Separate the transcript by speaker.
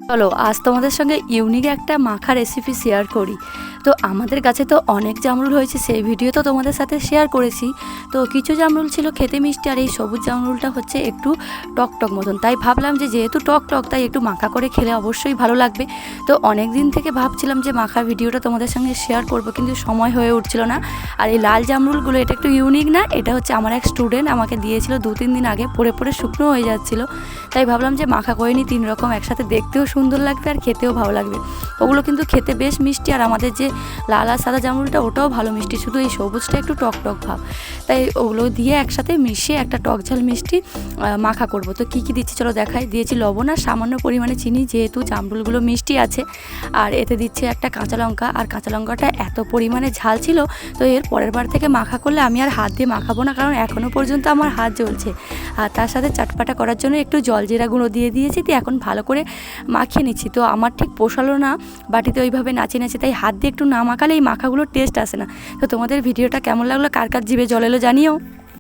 Speaker 1: চলো আজ তোমাদের সঙ্গে ইউনিক একটা মাখা রেসিপি শেয়ার করি। তো আমাদের গাছে তো অনেক জামরুল হয়েছে, সেই ভিডিও তো তোমাদের সাথে শেয়ার করেছি। তো কিছু জামরুল ছিল খেতে মিষ্টি, আর এই সবুজ জামরুলটা হচ্ছে একটু টক টক মতন। তাই ভাবলাম যে যেহেতু টক টক, তাই একটু মাখা করে খেলে অবশ্যই ভালো লাগবে। তো অনেক দিন থেকে ভাবছিলাম যে মাখা ভিডিওটা তোমাদের সঙ্গে শেয়ার করব, কিন্তু সময় হয়ে উঠছিল না। আর এই লাল জামরুলগুলো এটা একটু ইউনিক না, এটা হচ্ছে আমার এক স্টুডেন্ট আমাকে দিয়েছিল 2-3 দিন আগে, পরে পরে শুকনো হয়ে যাচ্ছিল। তাই ভাবলাম যে মাখা করে নিই, 3 রকম একসাথে দেখতেও সুন্দর লাগবে আর খেতেও ভালো লাগবে। ওগুলো কিন্তু খেতে বেশ মিষ্টি, আর আমাদের যে লাল আর সাদা জামরুলটা ওটাও ভালো মিষ্টি, শুধু এই সবুজটা একটু টক টক ভাব। তাই ওগুলো দিয়ে একসাথে মিশিয়ে একটা টক ঝাল মিষ্টি মাখা করব। তো কী কী দিচ্ছি চলো দেখাই। দিয়েছি লবণ আর সামান্য পরিমাণে চিনি, যেহেতু জামরুলগুলো মিষ্টি আছে। আর এতে দিচ্ছে একটা কাঁচা লঙ্কা, আর কাঁচা লঙ্কাটা এত পরিমাণে ঝাল ছিল, তো এর পরের বার থেকে মাখা করলে আমি আর হাত দিয়ে মাখাবো না, কারণ এখনও পর্যন্ত আমার হাত জ্বলছে। আর তার সাথে চাটপাটা করার জন্য একটু জলজিরা গুঁড়ো দিয়ে দিয়েছি, তো এখন ভালো করে মাখিয়ে নিচ্ছি। তো আমার ঠিক পোষালো না বাটিতে ওইভাবে নাচিয়ে নাচিয়ে, তাই হাত দিয়ে একটু না মাখালে এই মাখাগুলোর টেস্ট আসে না। তো তোমাদের ভিডিওটা কেমন লাগলো, কার কার জিভে জল এলো জানিও।